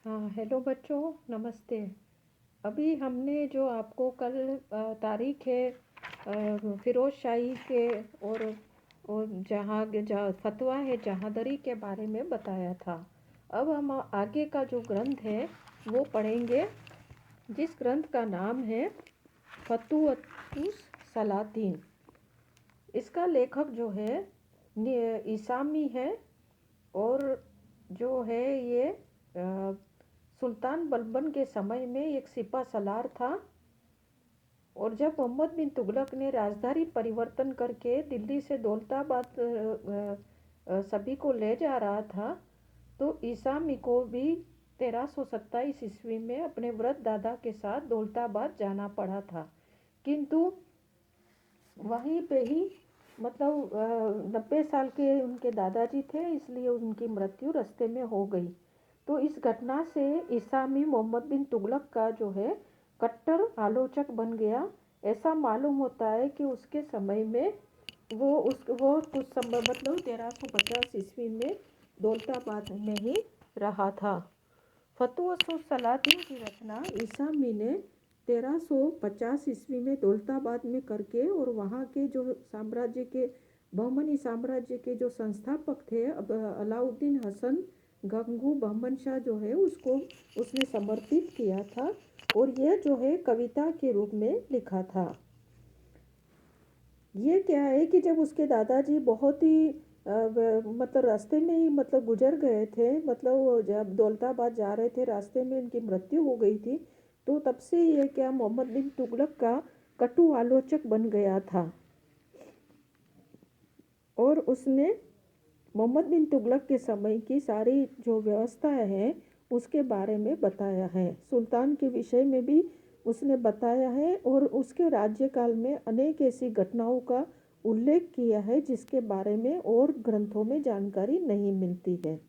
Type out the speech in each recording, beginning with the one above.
हाँ, हेलो बच्चों, नमस्ते। अभी हमने जो आपको कल तारीख है फिरोज शाही के और जहाँ फतवा है जहांदरी के बारे में बताया था। अब हम आगे का जो ग्रंथ है वो पढ़ेंगे, जिस ग्रंथ का नाम है फतुवतुस सलातीन। इसका लेखक जो है ईसामी है, और जो है ये सुल्तान बलबन के समय में एक सिपा सलार था। और जब मोहम्मद बिन तुगलक ने राजधानी परिवर्तन करके दिल्ली से दौलताबाद सभी को ले जा रहा था, तो ईसामी को भी 1327 ईस्वी में अपने वृद्ध दादा के साथ दौलताबाद जाना पड़ा था। किंतु वहीं पे ही मतलब 90 साल के उनके दादाजी थे, इसलिए उनकी मृत्यु रास्ते में हो गई। तो इस घटना से इसामी मोहम्मद बिन तुगलक का जो है कट्टर आलोचक बन गया। ऐसा मालूम होता है कि उसके समय में वो कुछ समय मतलब 1350 ईस्वी में दौलताबाद में ही रहा था। फतुवतुस सलातीन की रचना ईसामी ने 1350 ईस्वी में दौलताबाद में करके, और वहाँ के जो साम्राज्य के बहमनी साम्राज्य के जो संस्थापक थे अब अलाउद्दीन हसन गंगू बहमन शाह जो है उसको उसने समर्पित किया था, और यह जो है कविता के रूप में लिखा था। ये क्या है कि जब उसके दादाजी बहुत ही मतलब रास्ते में ही मतलब गुजर गए थे, मतलब वो जब दौलताबाद जा रहे थे रास्ते में उनकी मृत्यु हो गई थी, तो तब से ये क्या मोहम्मद बिन तुगलक का कटु आलोचक बन गया था। और उसने मोहम्मद बिन तुगलक के समय की सारी जो व्यवस्था है उसके बारे में बताया है। सुल्तान के विषय में भी उसने बताया है, और उसके राज्यकाल में अनेक ऐसी घटनाओं का उल्लेख किया है जिसके बारे में और ग्रंथों में जानकारी नहीं मिलती है।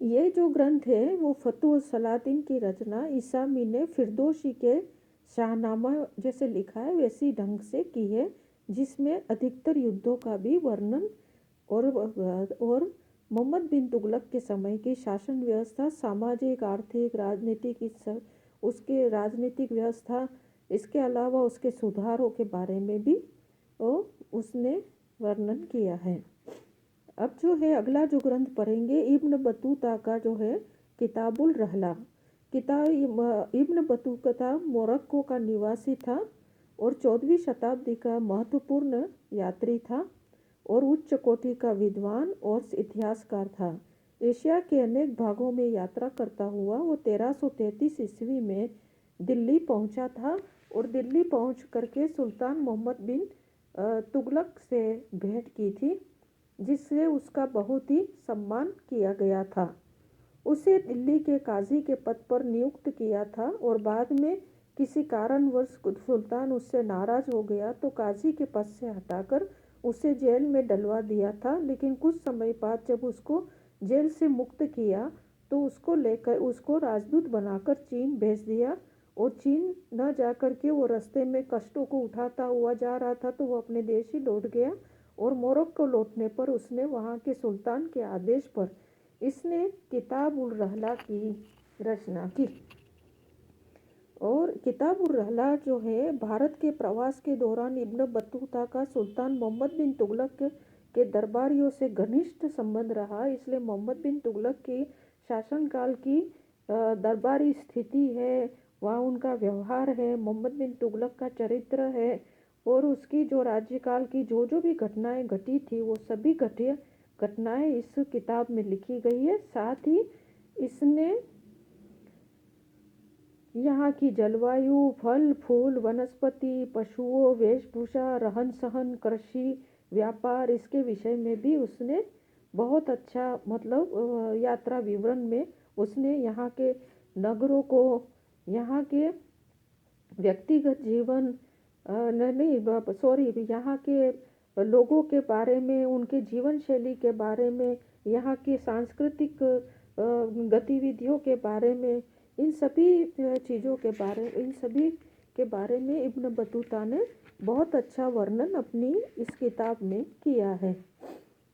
ये जो ग्रंथ है वो फतुवतुस सलातीन की रचना ईसामी ने फिरदौसी के शाहनामा जैसे लिखा है वैसी ढंग से की है, जिसमें अधिकतर युद्धों का भी वर्णन और मोहम्मद बिन तुगलक के समय की शासन व्यवस्था, सामाजिक, आर्थिक, राजनीतिक, उसके राजनीतिक व्यवस्था, इसके अलावा उसके सुधारों के बारे में भी उसने वर्णन किया है। अब जो है अगला जो ग्रंथ पढ़ेंगे इब्न बतूता का जो है किताबुल रहला। इब्न बतूता मोरक्को का निवासी था और 14वीं शताब्दी का महत्वपूर्ण यात्री था, और उच्च कोटि का विद्वान और इतिहासकार था। एशिया के अनेक भागों में यात्रा करता हुआ वो 1333 ईस्वी में दिल्ली पहुंचा था, और दिल्ली पहुंच करके सुल्तान मोहम्मद बिन तुगलक से भेंट की थी, जिससे उसका बहुत ही सम्मान किया गया था। उसे दिल्ली के काजी के पद पर नियुक्त किया था, और बाद में किसी कारणवश सुल्तान उससे नाराज हो गया तो काजी के पद से हटाकर उसे जेल में डलवा दिया था। लेकिन कुछ समय बाद जब उसको जेल से मुक्त किया तो उसको लेकर उसको राजदूत बनाकर चीन भेज दिया, और चीन न जाकर के वो रास्ते में कष्टों को उठाता हुआ जा रहा था, तो वो अपने देश ही लौट गया। और मोरक्को लौटने पर उसने वहाँ के सुल्तान के आदेश पर इसने किताब उल रहला की रचना की। और किताब उल रहला जो है भारत के प्रवास के दौरान इब्न बतूता का सुल्तान मोहम्मद बिन तुगलक के दरबारियों से घनिष्ठ संबंध रहा, इसलिए मोहम्मद बिन तुगलक की शासनकाल की दरबारी स्थिति है, वहाँ उनका व्यवहार है, मोहम्मद बिन तुगलक का चरित्र है, और उसकी जो राज्यकाल की जो जो भी घटनाएं घटी थी वो सभी घटनाएं इस किताब में लिखी गई है। साथ ही इसने यहाँ की जलवायु, फल फूल, वनस्पति, पशुओं, वेशभूषा, रहन सहन, कृषि, व्यापार, इसके विषय में भी उसने बहुत अच्छा मतलब यात्रा विवरण में उसने यहाँ के नगरों को, यहाँ के व्यक्तिगत जीवन नहीं सॉरी यहाँ के लोगों के बारे में, उनके जीवन शैली के बारे में, यहाँ की सांस्कृतिक गतिविधियों के बारे में, इन सभी चीज़ों के बारे इन सभी के बारे में इब्न बतूता ने बहुत अच्छा वर्णन अपनी इस किताब में किया है।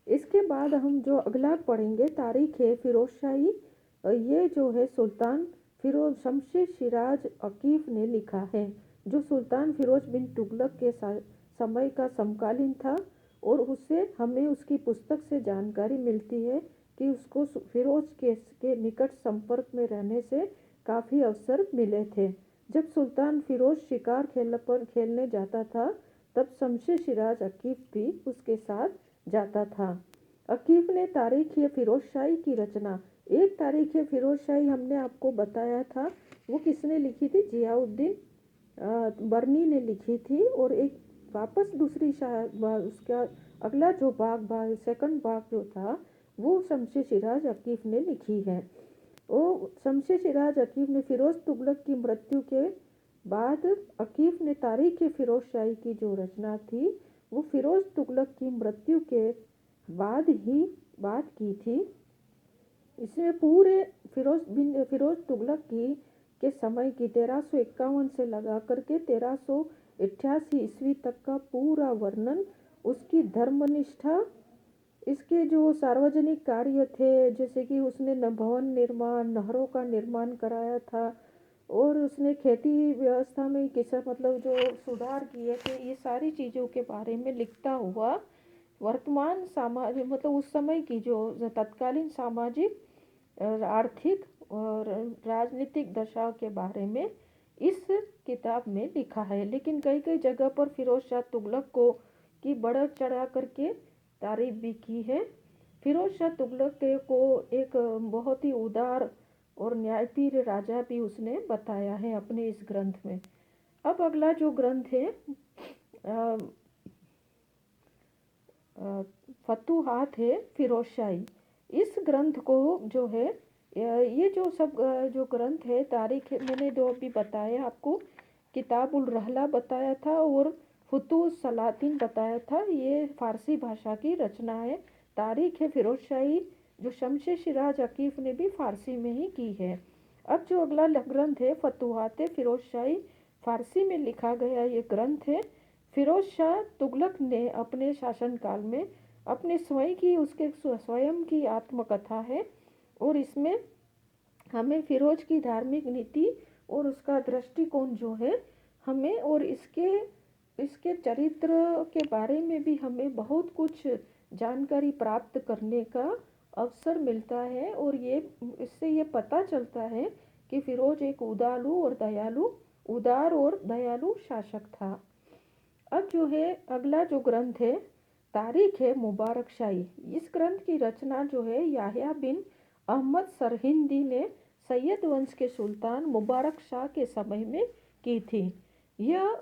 इसके बाद हम जो अगला पढ़ेंगे तारीख है फिरोज शाही ये जो है सुल्तान फिरोज शमशेर शिराज अकीफ ने लिखा है, जो सुल्तान फिरोज बिन तुगलक के समय का समकालीन था। और उससे हमें उसकी पुस्तक से जानकारी मिलती है कि उसको फिरोज के निकट संपर्क में रहने से काफ़ी अवसर मिले थे। जब सुल्तान फिरोज शिकार खेलने जाता था, तब शमशेर शिराज अकीफ भी उसके साथ जाता था। अकीफ ने तारीख ये फिरोज शाही की रचना, एक तारीख है फिरोज शाही हमने आपको बताया था, वो किसने लिखी थी? जियाउद्दीन बर्नी ने लिखी थी। और एक वापस दूसरी उसका अगला जो सेकंड भाग जो था, वो शमशेर शिराज अकीफ ने लिखी है। वो शमशेर शिराज अकीफ ने फिरोज तुगलक की मृत्यु के बाद अकीफ ने तारीख फिरोज शाही की जो रचना थी, वो फिरोज तुगलक की मृत्यु के बाद की थी। इसमें पूरे फिरोज तुगलक के समय की 1351 से लगा करके 1388 ईस्वी तक का पूरा वर्णन, उसकी धर्मनिष्ठा, इसके जो सार्वजनिक कार्य थे, जैसे कि उसने भवन निर्माण, नहरों का निर्माण कराया था, और उसने खेती व्यवस्था में किसा मतलब जो सुधार किए थे, ये सारी चीज़ों के बारे में लिखता हुआ वर्तमान समाज मतलब उस समय की जो तत्कालीन सामाजिक, आर्थिक और राजनीतिक दशा के बारे में इस किताब में लिखा है। लेकिन कई कई जगह पर फिरोज शाह तुगलक को की बढ़ चढ़ा करके तारीफ भी की है। फिरोज शाह तुगलक को एक बहुत ही उदार और न्यायप्रिय राजा भी उसने बताया है अपने इस ग्रंथ में। अब अगला जो ग्रंथ है फतूहात है फिरोज शाही। इस ग्रंथ को जो है ये जो सब जो ग्रंथ है, तारीख मैंने दो अभी बताया आपको, किताबुल रहला बताया था और फुतूह सलातीन बताया था, ये फारसी भाषा की रचना है। तारीख है फिरोज शाही जो शमशेर शिराज अकीफ ने भी फारसी में ही की है। अब जो अगला ग्रंथ है फतूहात फिरोज शाही, फारसी में लिखा गया ये ग्रंथ है। फिरोज शाह तुगलक ने अपने शासनकाल में अपने स्वयं की आत्मकथा है, और इसमें हमें फिरोज की धार्मिक नीति और उसका दृष्टिकोण जो है हमें, और इसके चरित्र के बारे में भी हमें बहुत कुछ जानकारी प्राप्त करने का अवसर मिलता है। और इससे ये पता चलता है कि फिरोज एक उदार और दयालु शासक था। अब जो है अगला जो ग्रंथ है तारीख है मुबारक शाही। इस ग्रंथ की रचना जो है याह्या बिन अहमद सरहिंदी ने सैयद वंश के सुल्तान मुबारक शाह के समय में की थी। यह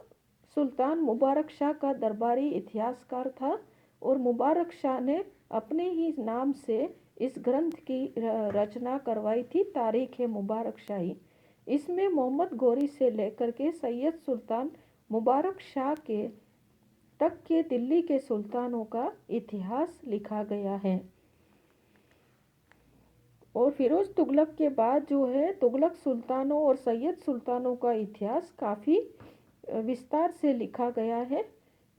सुल्तान मुबारक शाह का दरबारी इतिहासकार था, और मुबारक शाह ने अपने ही नाम से इस ग्रंथ की रचना करवाई थी, तारीख है मुबारक शाही। इसमें मोहम्मद गौरी से लेकर के सैयद सुल्तान मुबारक शाह तक के दिल्ली के सुल्तानों का इतिहास लिखा गया है। और फिरोज तुगलक के बाद जो है तुगलक सुल्तानों और सैयद सुल्तानों का इतिहास काफ़ी विस्तार से लिखा गया है।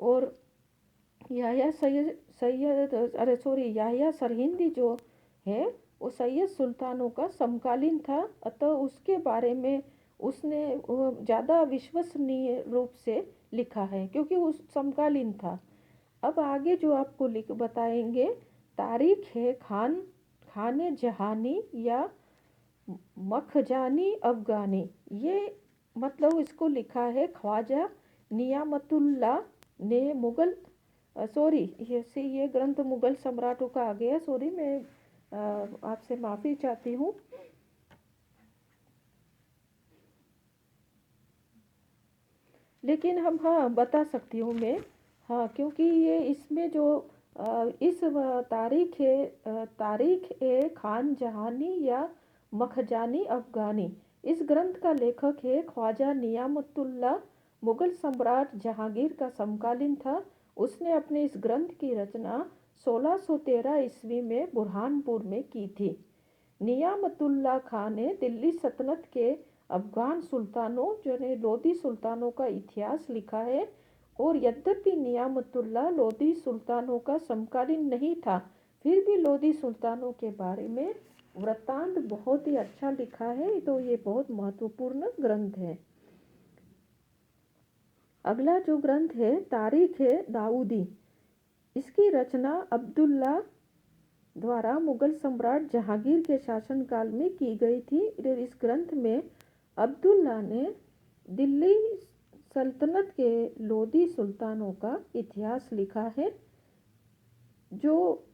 और याह्या सरहिंदी जो है वो सैयद सुल्तानों का समकालीन था, अतः उसके बारे में उसने ज़्यादा विश्वसनीय रूप से लिखा है क्योंकि उस समकालीन था। अब आगे जो आपको बताएंगे तारीख है खाने जहानी या मखजानी अफगानी। ये मतलब इसको लिखा है ख्वाजा नियामतुल्ला ने ये ग्रंथ मुगल सम्राटों का आ गया। सॉरी, मैं आपसे माफ़ी चाहती हूँ। लेकिन हम हाँ बता सकती हूँ मैं, हाँ, क्योंकि ये इसमें जो इस तारीख ए खान जहानी या मखजानी अफगानी, इस ग्रंथ का लेखक है ख्वाजा नियामतुल्ला, मुगल सम्राट जहांगीर का समकालीन था। उसने अपने इस ग्रंथ की रचना 1613 ईस्वी में बुरहानपुर में की थी। नियामतुल्ला खान ने दिल्ली सल्तनत के अफगान सुल्तानों जो ने लोधी सुल्तानों का इतिहास लिखा है। और यद्यपि नियामतुल्ला लोधी सुल्तानों का समकालीन नहीं था, फिर भी लोधी सुल्तानों के बारे में वृत्तांत बहुत ही अच्छा लिखा है, तो ये बहुत महत्वपूर्ण ग्रंथ है। अगला जो ग्रंथ है तारीख है दाऊदी। इसकी रचना अब्दुल्ला द्वारा मुगल सम्राट जहांगीर के शासनकाल में की गई थी। इस ग्रंथ में अब्दुल्ला ने दिल्ली सल्तनत के लोधी सुल्तानों का इतिहास लिखा है। जो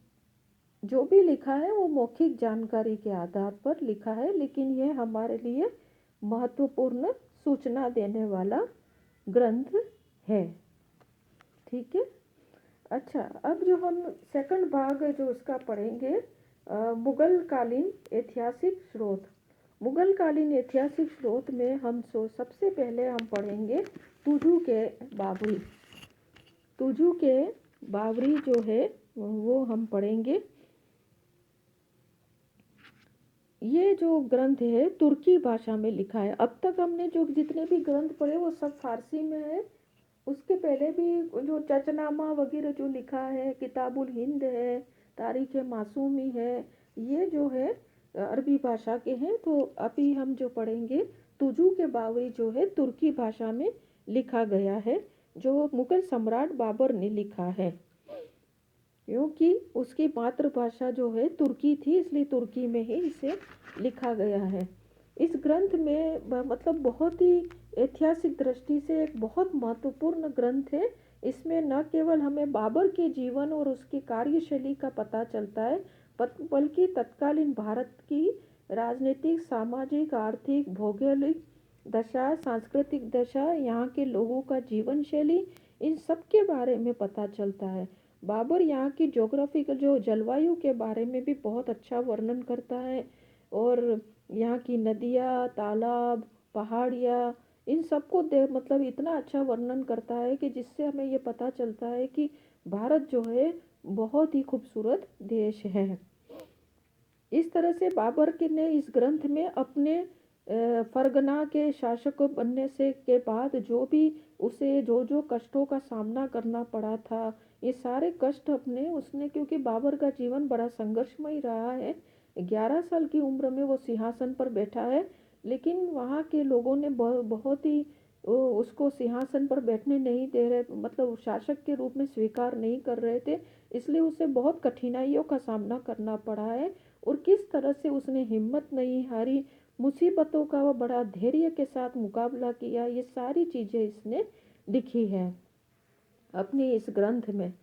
जो भी लिखा है वो मौखिक जानकारी के आधार पर लिखा है, लेकिन यह हमारे लिए महत्वपूर्ण सूचना देने वाला ग्रंथ है। ठीक है। अच्छा, अब जो हम सेकंड भाग जो उसका पढ़ेंगे, मुगल कालीन ऐतिहासिक स्रोत। मुगल कालीन ऐतिहासिक स्रोत में हम सबसे पहले हम पढ़ेंगे तुजू के बाबरी। तुजू के बाबरी जो है वो हम पढ़ेंगे। ये जो ग्रंथ है तुर्की भाषा में लिखा है। अब तक हमने जो जितने भी ग्रंथ पढ़े वो सब फारसी में है। उसके पहले भी जो चचनामा वगैरह जो लिखा है, किताबुल हिंद है, तारीख मासूमी है, ये जो है अरबी भाषा के हैं। तो अभी हम जो पढ़ेंगे तुजू के बाबरी जो है तुर्की भाषा में लिखा गया है, जो मुगल सम्राट बाबर ने लिखा है। क्योंकि उसकी मातृभाषा जो है तुर्की थी, इसलिए तुर्की में ही इसे लिखा गया है। इस ग्रंथ में मतलब बहुत ही ऐतिहासिक दृष्टि से एक बहुत महत्वपूर्ण ग्रंथ है। इसमें न केवल हमें बाबर के जीवन और उसकी कार्यशैली का पता चलता है, बल्कि तत्कालीन भारत की राजनीतिक, सामाजिक, आर्थिक, भौगोलिक दशा, सांस्कृतिक दशा, यहाँ के लोगों का जीवन शैली, इन सब के बारे में पता चलता है। बाबर यहाँ की ज्योग्राफिकल जो जलवायु के बारे में भी बहुत अच्छा वर्णन करता है, और यहाँ की नदियाँ, तालाब, पहाड़ियाँ, इन सबको मतलब इतना अच्छा वर्णन करता है कि जिससे हमें ये पता चलता है कि भारत जो है बहुत ही खूबसूरत देश है। इस तरह से बाबर के ने इस ग्रंथ में अपने फरगना के शासक बनने से के बाद जो भी उसे जो जो कष्टों का सामना करना पड़ा था, ये सारे कष्ट अपने उसने, क्योंकि बाबर का जीवन बड़ा संघर्षमय रहा है। 11 साल की उम्र में वो सिंहासन पर बैठा है, लेकिन वहाँ के लोगों ने बहुत ही उसको सिंहासन पर बैठने नहीं दे रहे, मतलब शासक के रूप में स्वीकार नहीं कर रहे थे। इसलिए उसे बहुत कठिनाइयों का सामना करना पड़ा है, और किस तरह से उसने हिम्मत नहीं हारी, मुसीबतों का वो बड़ा धैर्य के साथ मुकाबला किया, ये सारी चीज़ें इसने लिखी है अपने इस ग्रंथ में।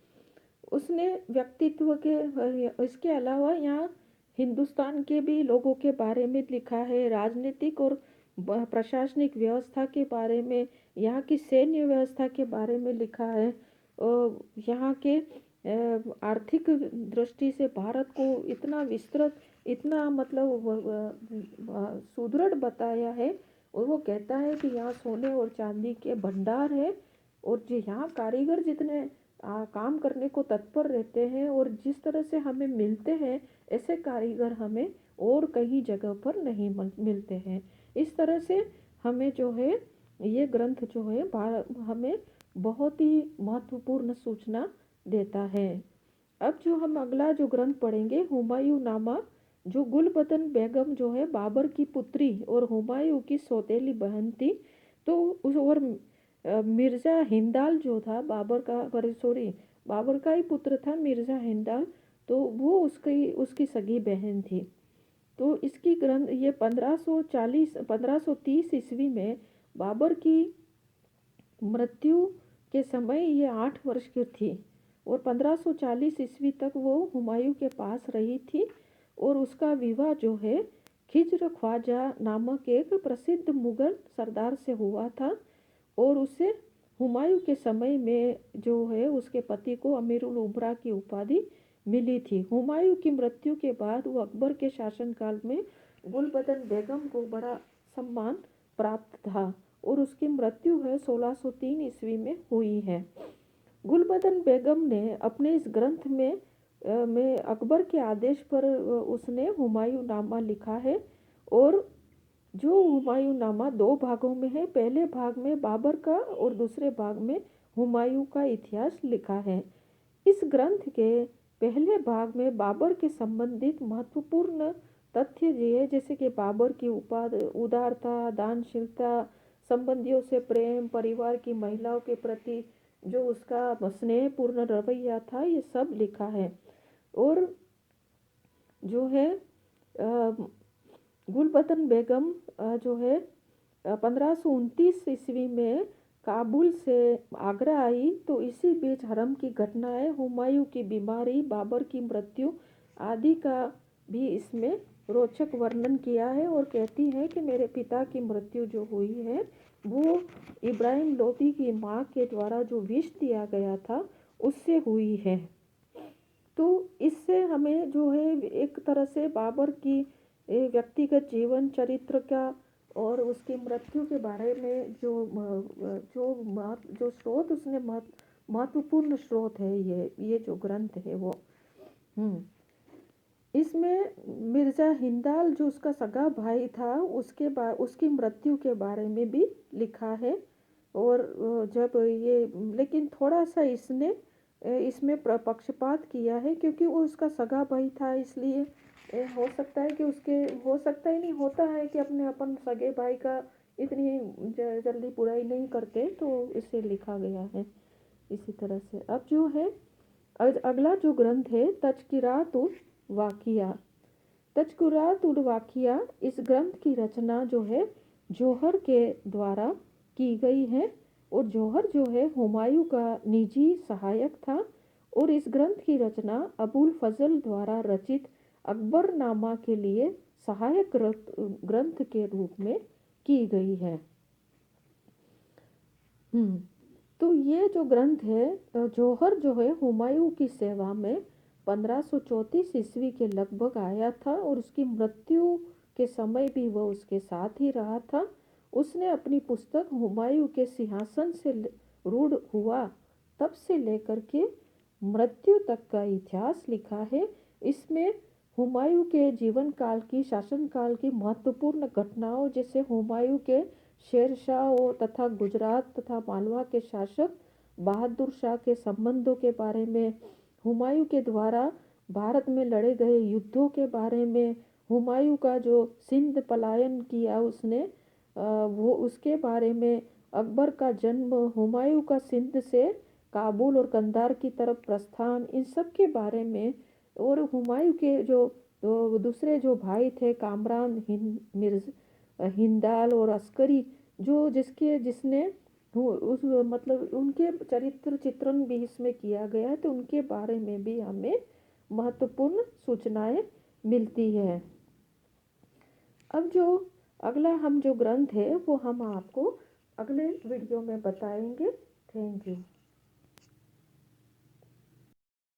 उसने व्यक्तित्व के इसके अलावा यहाँ हिंदुस्तान के भी लोगों के बारे में लिखा है, राजनीतिक और प्रशासनिक व्यवस्था के बारे में, यहाँ की सैन्य व्यवस्था के बारे में लिखा है, और यहाँ के आर्थिक दृष्टि से भारत को इतना विस्तृत, इतना मतलब सुदृढ़ बताया है। और वो कहता है कि यहाँ सोने और चांदी के भंडार है, और जो यहाँ कारीगर जितने काम करने को तत्पर रहते हैं, और जिस तरह से हमें मिलते हैं ऐसे कारीगर हमें और कहीं जगह पर नहीं मिलते हैं। इस तरह से हमें जो है ये ग्रंथ जो है हमें बहुत ही महत्वपूर्ण सूचना देता है। अब जो हम अगला जो ग्रंथ पढ़ेंगे हुमायूं नामा, जो गुलबदन बेगम जो है बाबर की पुत्री और हुमायूं की सौतेली बहन थी। तो उस और मिर्ज़ा हिंदाल जो था बाबर का, सॉरी, बाबर का ही पुत्र था मिर्ज़ा हिंदाल, तो वो उसकी सगी बहन थी। तो इसकी ग्रंथ ये 1530 ईस्वी में बाबर की मृत्यु के समय ये 8 वर्ष की थी, और 1540 ईस्वी तक वो हुमायूं के पास रही थी, और उसका विवाह जो है खिज्र ख्वाजा नामक एक प्रसिद्ध मुगल सरदार से हुआ था। और उसे हुमायूं के समय में जो है उसके पति को अमीरुल उमरा की उपाधि मिली थी। हुमायूं की मृत्यु के बाद वो अकबर के शासनकाल में गुलबदन बेगम को बड़ा सम्मान प्राप्त था, और उसकी मृत्यु है 1603 ईस्वी में हुई है। गुलबदन बेगम ने अपने इस ग्रंथ में अकबर के आदेश पर उसने हुमायूं नामा लिखा है, और जो हुमायूं नामा 2 भागों में है। पहले भाग में बाबर का और दूसरे भाग में हुमायूं का इतिहास लिखा है। इस ग्रंथ के पहले भाग में बाबर के संबंधित महत्वपूर्ण तथ्य ये जैसे कि बाबर की उदारता, दानशीलता, संबंधियों से प्रेम, परिवार की महिलाओं के प्रति जो उसका स्नेहपूर्ण रवैया था, ये सब लिखा है। और जो है गुलबदन बेगम जो है 1529 में काबुल से आगरा आई, तो इसी बीच हरम की घटनाएं, हुमायूं की बीमारी, बाबर की मृत्यु आदि का भी इसमें रोचक वर्णन किया है। और कहती है कि मेरे पिता की मृत्यु जो हुई है वो इब्राहिम लोदी की माँ के द्वारा जो विष दिया गया था उससे हुई है। तो इससे हमें जो है एक तरह से बाबर की व्यक्तिगत जीवन चरित्र का और उसकी मृत्यु के बारे में जो स्रोत उसने महत्वपूर्ण स्रोत है, ये जो ग्रंथ है वो। इसमें मिर्ज़ा हिंदाल जो उसका सगा भाई था उसकी मृत्यु के बारे में भी लिखा है। और जब ये लेकिन थोड़ा सा इसमें पक्षपात किया है, क्योंकि वो उसका सगा भाई था, इसलिए हो सकता है कि हो सकता ही नहीं, होता है कि अपने अपन सगे भाई का इतनी जल्दी बुराई नहीं करते, तो इसे लिखा गया है इसी तरह से। अब जो है अगला जो ग्रंथ है तज़किरातुल वाक़िया। तज़किरातुल वाक़िया इस ग्रंथ की रचना जो है जौहर के द्वारा की गई है। और जौहर जो है हुमायूं का निजी सहायक था। और इस ग्रंथ की रचना अबुल फजल द्वारा रचित अकबरनामा के लिए सहायक ग्रंथ के रूप में की गई है। तो ये जो ग्रंथ है जौहर जो है हुमायूं की सेवा में 1534 ईस्वी के लगभग आया था, और उसकी मृत्यु के समय भी वह उसके साथ ही रहा था। उसने अपनी पुस्तक हुमायूं के सिंहासन से रूढ़ हुआ तब से लेकर के मृत्यु तक का इतिहास लिखा है। इसमें हुमायूं के जीवन काल की, शासन काल की महत्वपूर्ण घटनाओं, जैसे हुमायूं के शेरशाह तथा गुजरात तथा मालवा के शासक बहादुर शाह के संबंधों के बारे में, हुमायूं के द्वारा भारत में लड़े गए युद्धों के बारे में, हुमायूं का जो सिंध पलायन किया उसने वो उसके बारे में, अकबर का जन्म, हुमायूं का सिंध से काबुल और कंधार की तरफ प्रस्थान, इन सब के बारे में। और हुमायूं के जो दूसरे जो भाई थे कामरान, हिंदाल और अस्करी, जो जिसने उस मतलब उनके चरित्र चित्रण भी इसमें किया गया है, तो उनके बारे में भी हमें महत्वपूर्ण सूचनाएं मिलती है। अब जो अगला हम जो ग्रंथ है वो हम आपको अगले वीडियो में बताएंगे। Thank you.